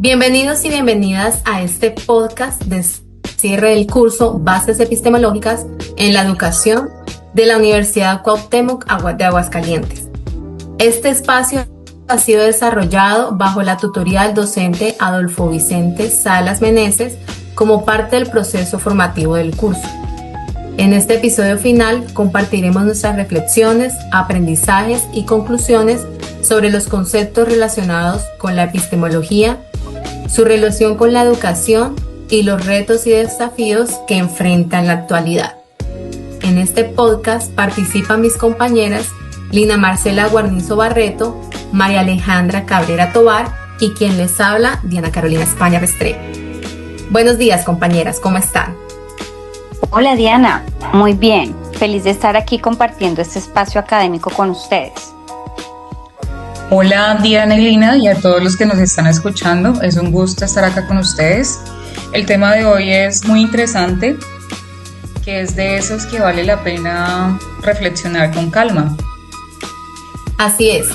Bienvenidos y bienvenidas a este podcast de cierre del curso Bases Epistemológicas en la Educación de la Universidad Cuauhtémoc de Aguascalientes. Este espacio ha sido desarrollado bajo la tutoría del docente Adolfo Vicente Salas Meneses como parte del proceso formativo del curso. En este episodio final compartiremos nuestras reflexiones, aprendizajes y conclusiones sobre los conceptos relacionados con la epistemología, su relación con la educación y los retos y desafíos que enfrenta en la actualidad. En este podcast participan mis compañeras Lina Marcela Guarnizo Barreto, María Alejandra Cabrera Tobar y quien les habla, Diana Carolina España Restrepo. Buenos días, compañeras, ¿cómo están? Hola Diana, muy bien, feliz de estar aquí compartiendo este espacio académico con ustedes. Hola Diana y Lina y a todos los que nos están escuchando, es un gusto estar acá con ustedes. El tema de hoy es muy interesante, que es de esos que vale la pena reflexionar con calma. Así es,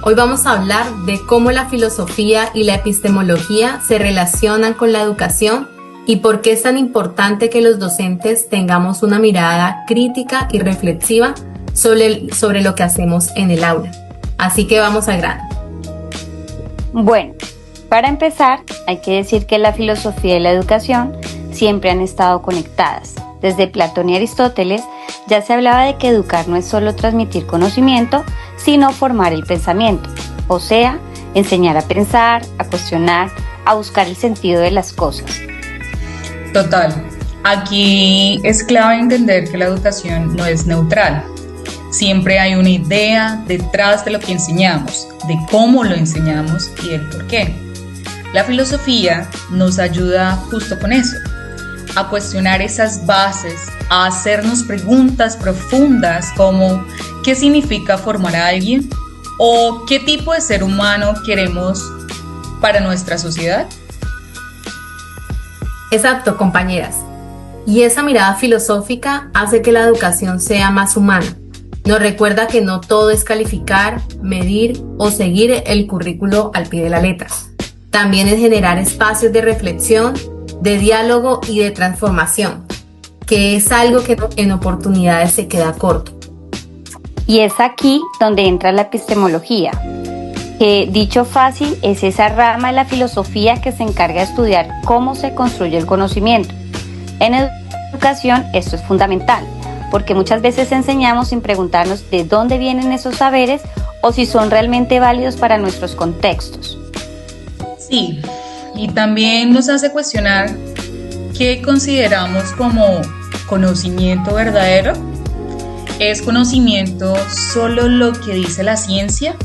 hoy vamos a hablar de cómo la filosofía y la epistemología se relacionan con la educación y por qué es tan importante que los docentes tengamos una mirada crítica y reflexiva sobre lo que hacemos en el aula. Así que vamos al grano. Bueno, para empezar, hay que decir que la filosofía y la educación siempre han estado conectadas. Desde Platón y Aristóteles ya se hablaba de que educar no es solo transmitir conocimiento, sino formar el pensamiento, o sea, enseñar a pensar, a cuestionar, a buscar el sentido de las cosas. Total, aquí es clave entender que la educación no es neutral. Siempre hay una idea detrás de lo que enseñamos, de cómo lo enseñamos y el por qué. La filosofía nos ayuda justo con eso, a cuestionar esas bases, a hacernos preguntas profundas como ¿qué significa formar a alguien? ¿O qué tipo de ser humano queremos para nuestra sociedad? Exacto, compañeras. Y esa mirada filosófica hace que la educación sea más humana. Nos recuerda que no todo es calificar, medir o seguir el currículo al pie de la letra. También es generar espacios de reflexión, de diálogo y de transformación, que es algo que en oportunidades se queda corto. Y es aquí donde entra la epistemología, que dicho fácil es esa rama de la filosofía que se encarga de estudiar cómo se construye el conocimiento. En educación esto es fundamental, porque muchas veces enseñamos sin preguntarnos de dónde vienen esos saberes o si son realmente válidos para nuestros contextos. Sí, y también nos hace cuestionar qué consideramos como conocimiento verdadero. ¿Es conocimiento solo lo que dice la ciencia?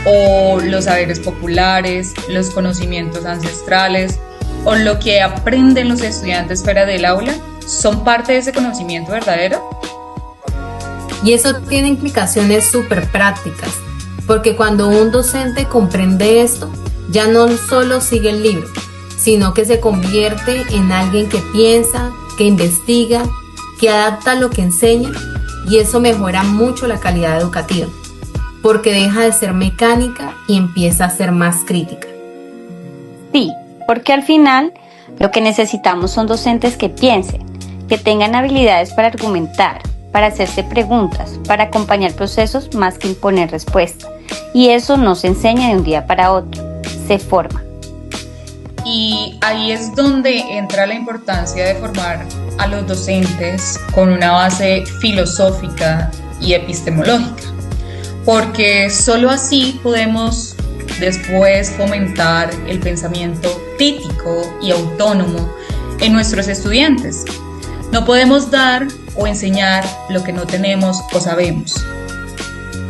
¿O los saberes populares, los conocimientos ancestrales o lo que aprenden los estudiantes fuera del aula son parte de ese conocimiento verdadero? Y eso tiene implicaciones súper prácticas, porque cuando un docente comprende esto, ya no solo sigue el libro, sino que se convierte en alguien que piensa, que investiga, que adapta lo que enseña, y eso mejora mucho la calidad educativa, porque deja de ser mecánica y empieza a ser más crítica. Sí, porque al final lo que necesitamos son docentes que piensen, que tengan habilidades para argumentar, para hacerse preguntas, para acompañar procesos más que imponer respuestas. Y eso no se enseña de un día para otro, se forma. Y ahí es donde entra la importancia de formar a los docentes con una base filosófica y epistemológica, porque solo así podemos después fomentar el pensamiento crítico y autónomo en nuestros estudiantes. No podemos dar o enseñar lo que no tenemos o sabemos.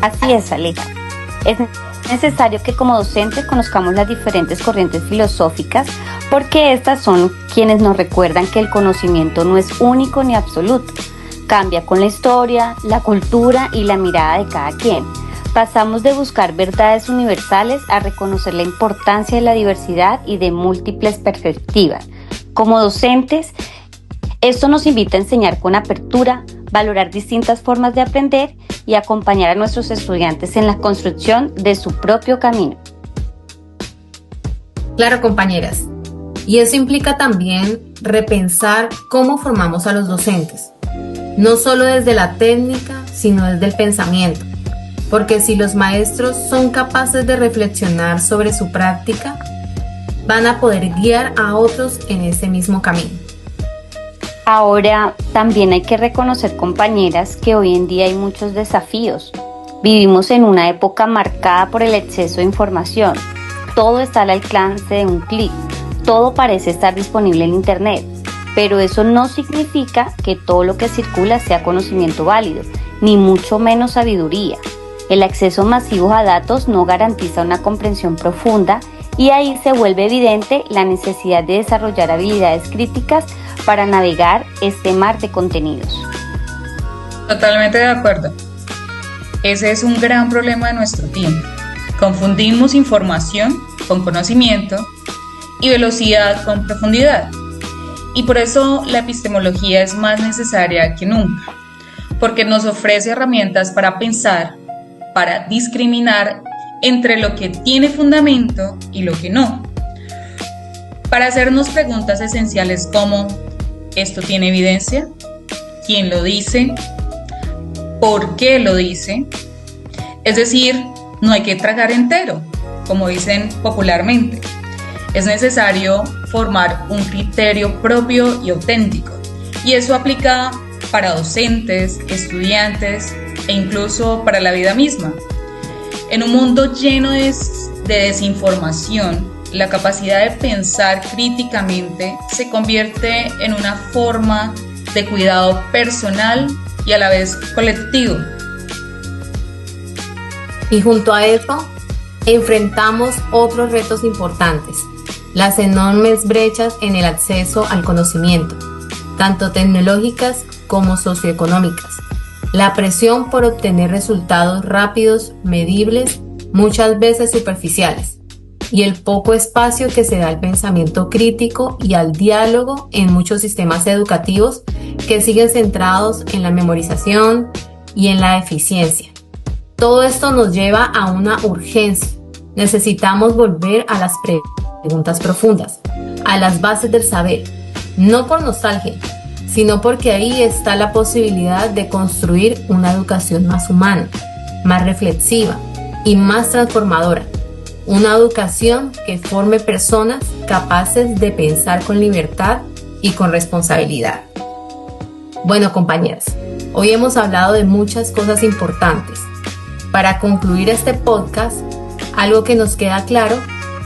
Así es, Aleja. Es necesario que como docentes conozcamos las diferentes corrientes filosóficas porque estas son quienes nos recuerdan que el conocimiento no es único ni absoluto. Cambia con la historia, la cultura y la mirada de cada quien. Pasamos de buscar verdades universales a reconocer la importancia de la diversidad y de múltiples perspectivas. Como docentes, esto nos invita a enseñar con apertura, valorar distintas formas de aprender y acompañar a nuestros estudiantes en la construcción de su propio camino. Claro, compañeras. Y eso implica también repensar cómo formamos a los docentes, no solo desde la técnica, sino desde el pensamiento. Porque si los maestros son capaces de reflexionar sobre su práctica, van a poder guiar a otros en ese mismo camino. Ahora, también hay que reconocer, compañeras, que hoy en día hay muchos desafíos. Vivimos en una época marcada por el exceso de información. Todo está al alcance de un clic. Todo parece estar disponible en Internet. Pero eso no significa que todo lo que circula sea conocimiento válido, ni mucho menos sabiduría. El acceso masivo a datos no garantiza una comprensión profunda y ahí se vuelve evidente la necesidad de desarrollar habilidades críticas para navegar este mar de contenidos. Totalmente de acuerdo. Ese es un gran problema de nuestro tiempo. Confundimos información con conocimiento y velocidad con profundidad. Y por eso la epistemología es más necesaria que nunca, porque nos ofrece herramientas para pensar, para discriminar entre lo que tiene fundamento y lo que no, para hacernos preguntas esenciales como: ¿esto tiene evidencia? ¿Quién lo dice? ¿Por qué lo dice? Es decir, no hay que tragar entero, como dicen popularmente. Es necesario formar un criterio propio y auténtico, y eso aplica para docentes, estudiantes e incluso para la vida misma. En un mundo lleno de desinformación, la capacidad de pensar críticamente se convierte en una forma de cuidado personal y a la vez colectivo. Y junto a eso, enfrentamos otros retos importantes: las enormes brechas en el acceso al conocimiento, tanto tecnológicas como socioeconómicas, la presión por obtener resultados rápidos, medibles, muchas veces superficiales, y el poco espacio que se da al pensamiento crítico y al diálogo en muchos sistemas educativos que siguen centrados en la memorización y en la eficiencia. Todo esto nos lleva a una urgencia. Necesitamos volver a las preguntas profundas, a las bases del saber, no por nostalgia, sino porque ahí está la posibilidad de construir una educación más humana, más reflexiva y más transformadora. Una educación que forme personas capaces de pensar con libertad y con responsabilidad. Bueno, compañeras, hoy hemos hablado de muchas cosas importantes. Para concluir este podcast, algo que nos queda claro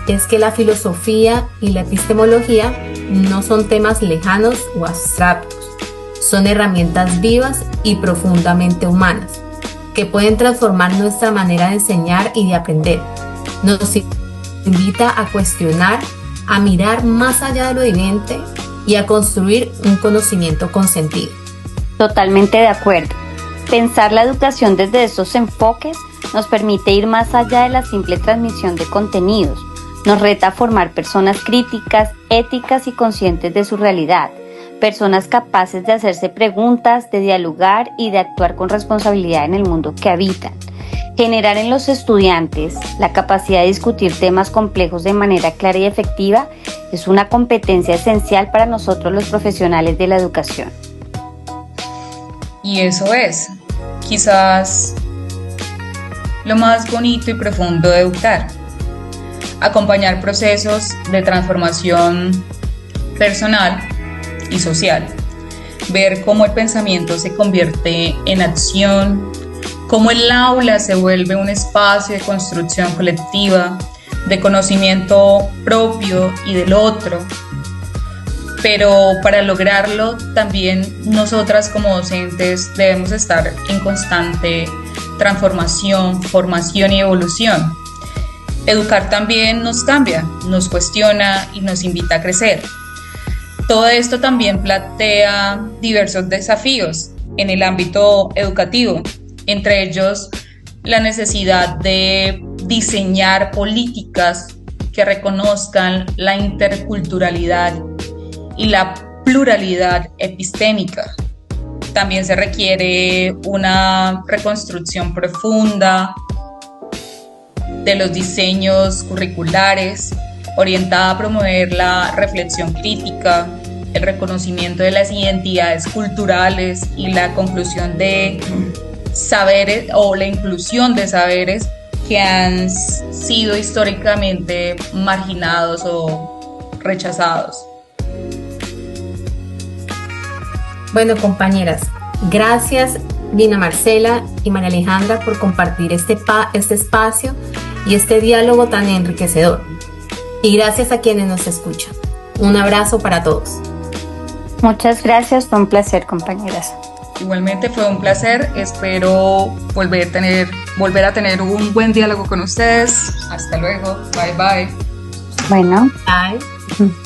es que la filosofía y la epistemología no son temas lejanos o abstractos. Son herramientas vivas y profundamente humanas, que pueden transformar nuestra manera de enseñar y de aprender. Nos invita a cuestionar, a mirar más allá de lo evidente y a construir un conocimiento con sentido. Totalmente de acuerdo. Pensar la educación desde estos enfoques nos permite ir más allá de la simple transmisión de contenidos. Nos reta a formar personas críticas, éticas y conscientes de su realidad. Personas capaces de hacerse preguntas, de dialogar y de actuar con responsabilidad en el mundo que habitan. Generar en los estudiantes la capacidad de discutir temas complejos de manera clara y efectiva es una competencia esencial para nosotros los profesionales de la educación. Y eso es, quizás, lo más bonito y profundo de educar. Acompañar procesos de transformación personal y social. Ver cómo el pensamiento se convierte en acción, cómo el aula se vuelve un espacio de construcción colectiva, de conocimiento propio y del otro. Pero para lograrlo también nosotras como docentes debemos estar en constante transformación, formación y evolución. Educar también nos cambia, nos cuestiona y nos invita a crecer. Todo esto también plantea diversos desafíos en el ámbito educativo, entre ellos la necesidad de diseñar políticas que reconozcan la interculturalidad y la pluralidad epistémica. También se requiere una reconstrucción profunda de los diseños curriculares orientada a promover la reflexión crítica, el reconocimiento de las identidades culturales y la conclusión de saberes o la inclusión de saberes que han sido históricamente marginados o rechazados. Bueno, compañeras, gracias Dina Marcela y María Alejandra por compartir este espacio y este diálogo tan enriquecedor. Y gracias a quienes nos escuchan. Un abrazo para todos. Muchas gracias, fue un placer, compañeras. Igualmente fue un placer, espero volver a tener un buen diálogo con ustedes. Hasta luego, bye bye. Bueno. Bye.